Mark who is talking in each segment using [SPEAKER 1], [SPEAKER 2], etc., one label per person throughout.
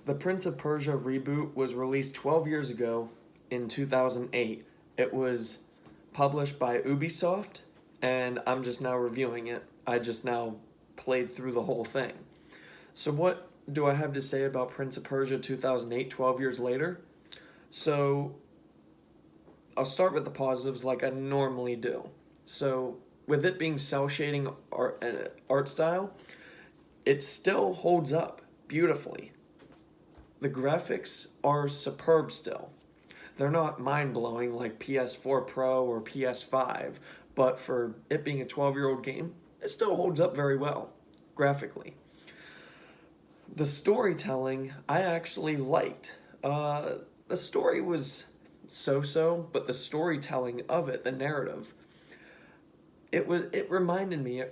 [SPEAKER 1] The Prince of Persia reboot was released 12 years ago in 2008. It was published by Ubisoft, and I'm just now reviewing it. I just now played through the whole thing. So, what do I have to say about Prince of Persia 2008, 12 years later? So, I'll start with the positives like I normally do. So, with it being cel shading art style, it still holds up beautifully. The graphics are superb still. They're not mind-blowing like PS4 Pro or PS5, but for it being a 12-year-old game, it still holds up very well, graphically. The storytelling, I actually liked. The story was so-so, but the storytelling of it, the narrative, it reminded me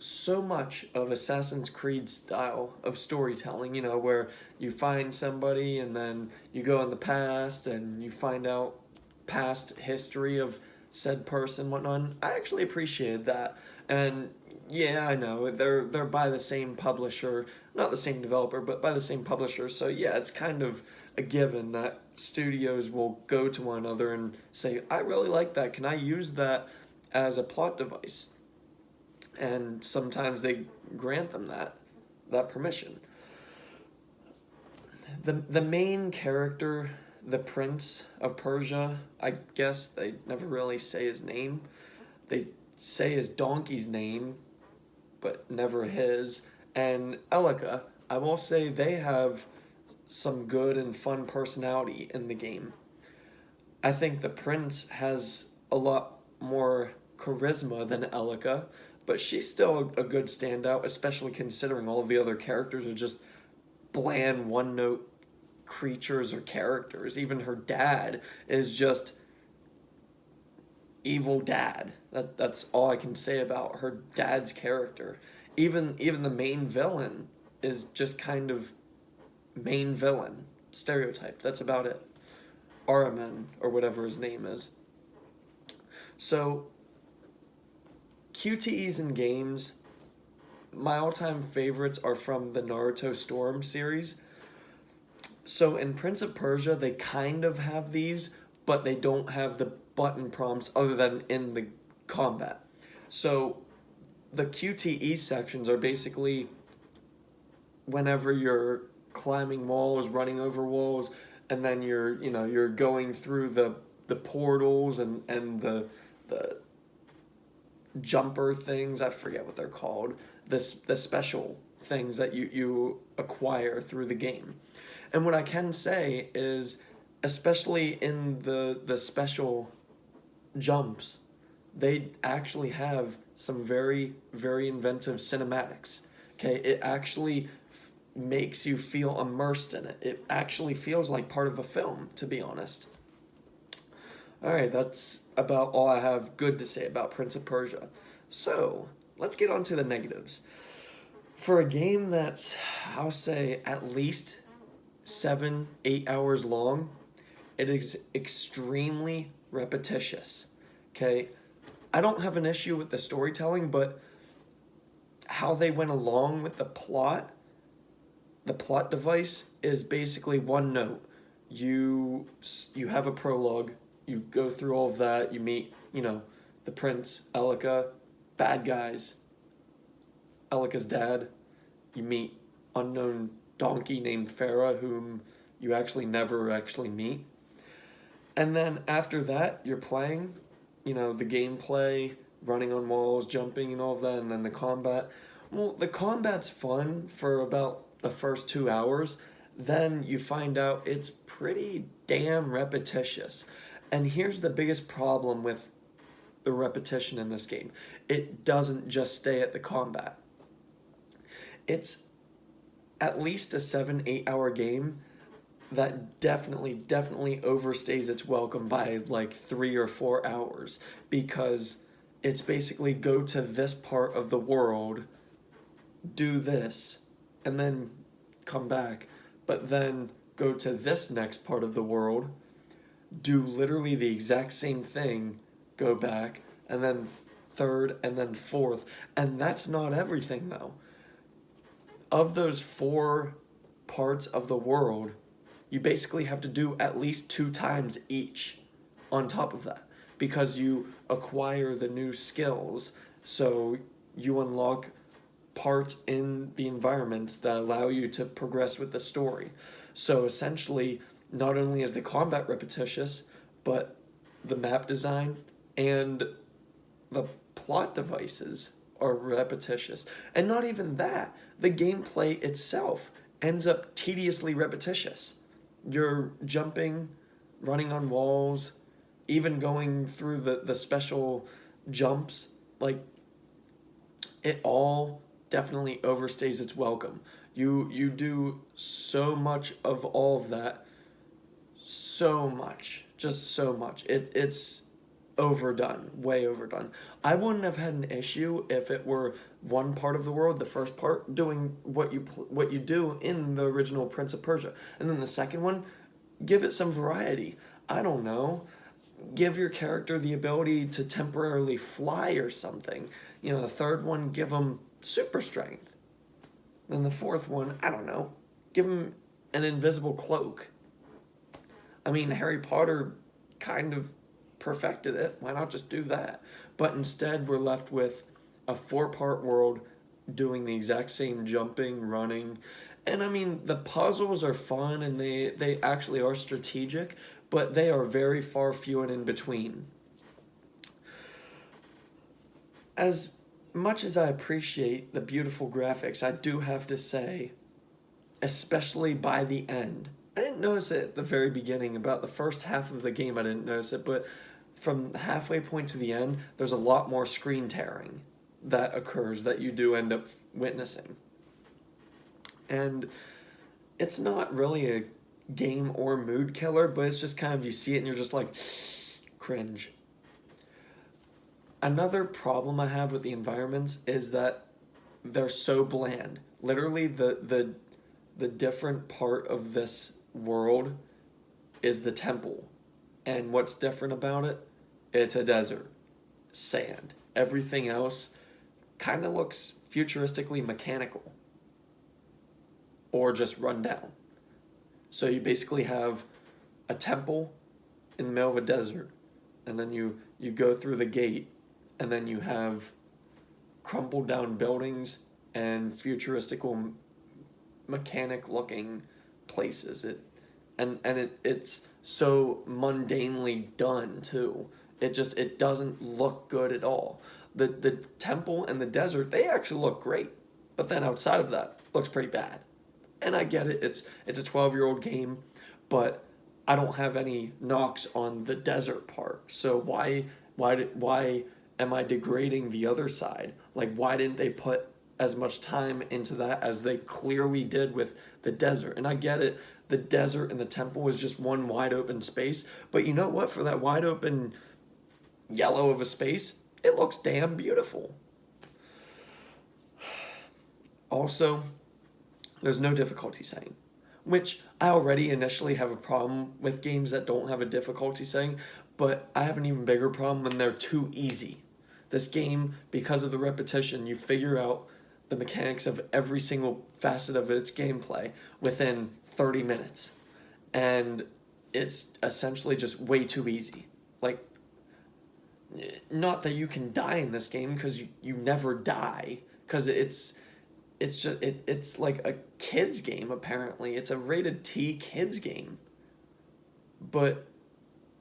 [SPEAKER 1] so much of Assassin's Creed style of storytelling, where you find somebody and then you go in the past and you find out past history of said person, whatnot. I actually appreciated that. And yeah, I know they're by the same publisher, not the same developer, but by the same publisher. So yeah, it's kind of a given that studios will go to one another and say, "I really like that. Can I use that as a plot device?" And sometimes they grant them that permission. The main character, the Prince of Persia, I guess they never really say his name. They say his donkey's name, but never his. And Elika, I will say they have some good and fun personality in the game. I think the Prince has a lot more charisma than Elika, but she's still a good standout, especially considering all of the other characters are just bland, one-note creatures or characters. Even her dad is just evil dad. That's all I can say about her dad's character. Even the main villain is just kind of main villain stereotype. That's about it. Araman, or whatever his name is. So, QTEs in games, my all-time favorites are from the Naruto Storm series. So in Prince of Persia, they kind of have these, but they don't have the button prompts other than in the combat. So the QTE sections are basically whenever you're climbing walls, running over walls, and then you're going through the portals and the jumper things, I forget what they're called, the special things that you acquire through the game. And what I can say is, especially in the special jumps, they actually have some very, very inventive cinematics. Okay, it actually makes you feel immersed in it. It actually feels like part of a film, to be honest. Alright, that's about all I have good to say about Prince of Persia. So, let's get on to the negatives. For a game that's, I'll say, at least 7-8 hours long, it is extremely repetitious. Okay? I don't have an issue with the storytelling, but how they went along with the plot device is basically one note. You have a prologue, you go through all of that, you meet, the prince, Elika, bad guys, Elika's dad, you meet unknown donkey named Farah, whom you actually never actually meet. And then after that, you're playing, the gameplay, running on walls, jumping and all of that, and then the combat. Well, the combat's fun for about the first 2 hours. Then you find out it's pretty damn repetitious. And here's the biggest problem with the repetition in this game. It doesn't just stay at the combat. It's at least a 7-8 hour game that definitely overstays its welcome by like 3 or 4 hours, because it's basically go to this part of the world, do this, and then come back, but then go to this next part of the world, do literally the exact same thing, go back, and then third, and then fourth. And that's not everything, though. Of those 4 parts of the world, you basically have to do at least 2 times each on top of that, because you acquire the new skills, so you unlock parts in the environment that allow you to progress with the story. So essentially, not only is the combat repetitious, but the map design and the plot devices are repetitious. And not even that, the gameplay itself ends up tediously repetitious. You're jumping, running on walls, even going through the special jumps. Like, it all definitely overstays its welcome. You do so much of all of that, so much, just so much. It's overdone, way overdone. I wouldn't have had an issue if it were one part of the world, the first part, doing what you do in the original Prince of Persia, and then the second one, give it some variety. I don't know. Give your character the ability to temporarily fly or something. You know, the third one, give them super strength. Then the fourth one, I don't know, give them an invisible cloak. I mean, Harry Potter kind of perfected it. Why not just do that? But instead, we're left with a 4-part world doing the exact same jumping, running. And I mean, the puzzles are fun and they actually are strategic, but they are very far few and in between. As much as I appreciate the beautiful graphics, I do have to say, especially by the end, I didn't notice it at the very beginning. About the first half of the game, I didn't notice it, but from the halfway point to the end, there's a lot more screen tearing that occurs that you do end up witnessing. And it's not really a game or mood killer, but it's just kind of, you see it and you're just like, cringe. Another problem I have with the environments is that they're so bland. Literally, the different part of this world is the temple. And what's different about it? It's a desert. Sand. Everything else kind of looks futuristically mechanical. Or just run down. So you basically have a temple in the middle of a desert. And then you go through the gate. And then you have crumbled down buildings and futuristical mechanic looking places. It's so mundanely done too. It doesn't look good at all. The temple and the desert, they actually look great. But then outside of that, looks pretty bad. And I get it, it's a 12-year-old game, but I don't have any knocks on the desert part. So why am I degrading the other side? Like, why didn't they put as much time into that as they clearly did with the desert? And I get it, the desert and the temple is just one wide open space, but you know what? For that wide open yellow of a space, it looks damn beautiful. Also, there's no difficulty setting, which I already initially have a problem with games that don't have a difficulty setting, but I have an even bigger problem when they're too easy. This game, because of the repetition, you figure out the mechanics of every single facet of its gameplay within 30 minutes. And it's essentially just way too easy. Like, not that you can die in this game, because you never die, because it's like a kid's game, apparently. It's a rated T kids game. But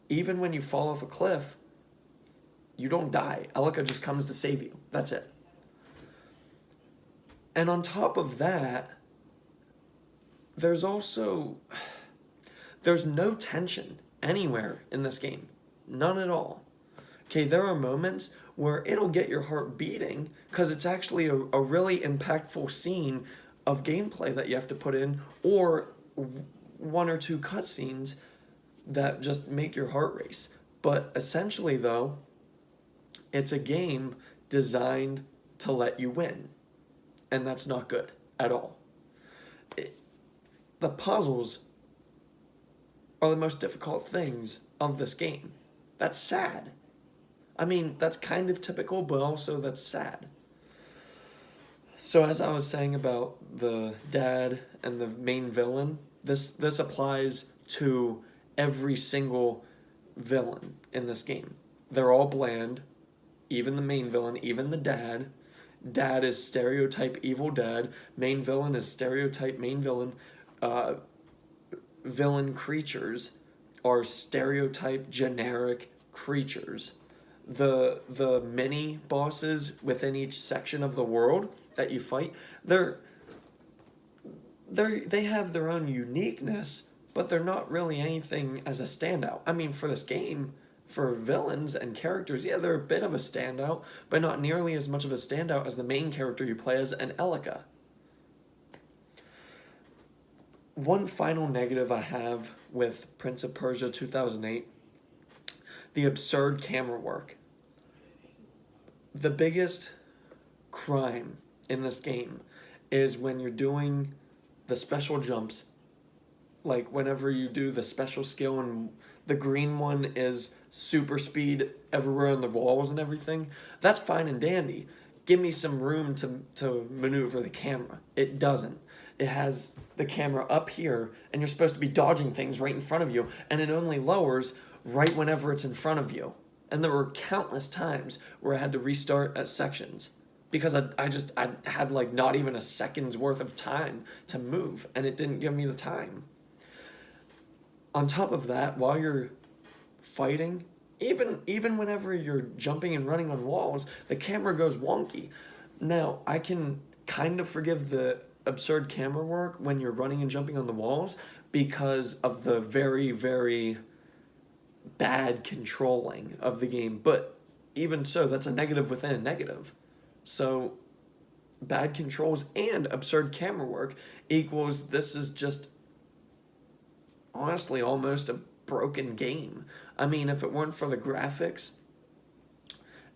[SPEAKER 1] even when you fall off a cliff, you don't die. Elika just comes to save you. That's it. And on top of that, there's no tension anywhere in this game. None at all. Okay, there are moments where it'll get your heart beating because it's actually a really impactful scene of gameplay that you have to put in, or one or two cutscenes that just make your heart race. But essentially, though, it's a game designed to let you win, and that's not good at all. The puzzles are the most difficult things of this game. That's sad. I mean, that's kind of typical, but also that's sad. So as I was saying about the dad and the main villain, this applies to every single villain in this game. They're all bland, even the main villain, even the dad. Dad is stereotype evil dad. Main villain is stereotype main villain. Uh, Villain creatures are stereotype generic creatures. The mini bosses within each section of the world that you fight, they have their own uniqueness, but they're not really anything as a standout. I mean, for this game, for villains and characters, yeah, they're a bit of a standout, but not nearly as much of a standout as the main character you play as, an Elika. One final negative I have with Prince of Persia 2008, the absurd camera work. The biggest crime in this game is when you're doing the special jumps, like whenever you do the special skill and the green one is super speed everywhere on the walls and everything, that's fine and dandy. Give me some room to maneuver the camera. It doesn't. It has the camera up here, and you're supposed to be dodging things right in front of you, and it only lowers right whenever it's in front of you. And there were countless times where I had to restart at sections because I had like not even a second's worth of time to move, and it didn't give me the time. On top of that, while you're fighting, even whenever you're jumping and running on walls, the camera goes wonky. Now, I can kind of forgive the absurd camera work when you're running and jumping on the walls because of the very, very bad controlling of the game. But even so, that's a negative within a negative. So bad controls and absurd camera work equals this is just honestly almost a broken game. I mean, if it weren't for the graphics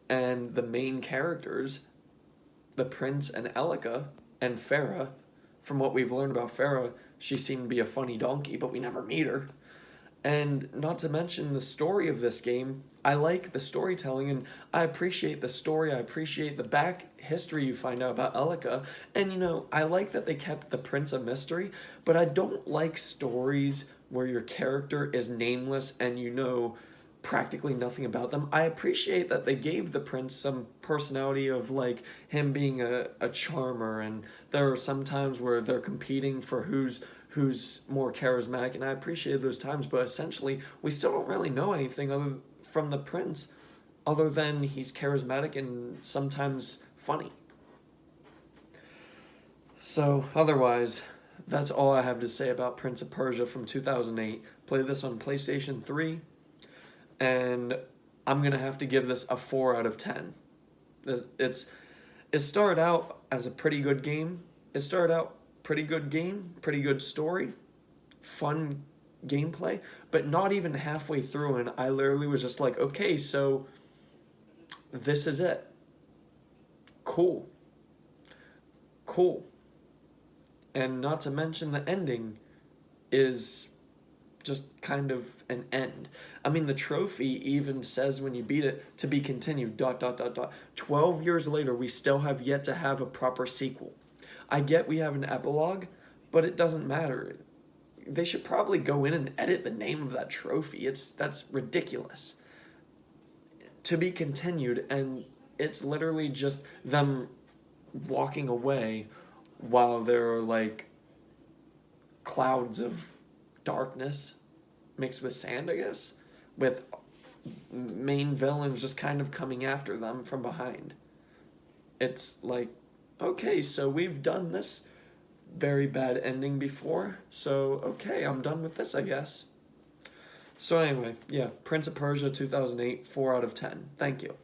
[SPEAKER 1] and the main characters, the prince and Elika and Farah, from what we've learned about Farah, she seemed to be a funny donkey, but we never meet her. And not to mention the story of this game, I like the storytelling and I appreciate the story, I appreciate the back history you find out about Elika, and you know, I like that they kept the prince a mystery, but I don't like stories where your character is nameless and you know practically nothing about them. I appreciate that they gave the prince some personality of like him being a charmer, and there are some times where they're competing for who's more charismatic, and I appreciate those times, but essentially we still don't really know anything other from the prince other than he's charismatic and sometimes funny. So otherwise, that's all I have to say about Prince of Persia from 2008. Played this on PlayStation 3, and I'm going to have to give this a 4 out of 10. It started out as a pretty good game. Pretty good story, fun gameplay, but not even halfway through, and I literally was just like, okay, so this is it. Cool. And not to mention the ending is just kind of an end. I mean, the trophy even says when you beat it, to be continued, ... 12 years later, we still have yet to have a proper sequel. I get we have an epilogue, but it doesn't matter. They should probably go in and edit the name of that trophy. That's ridiculous. To be continued, and it's literally just them walking away while there are like clouds of darkness mixed with sand, I guess, with main villains just kind of coming after them from behind. It's like, okay, so we've done this very bad ending before, so okay, I'm done with this, I guess. So anyway, yeah, Prince of Persia 2008, 4 out of 10. Thank you.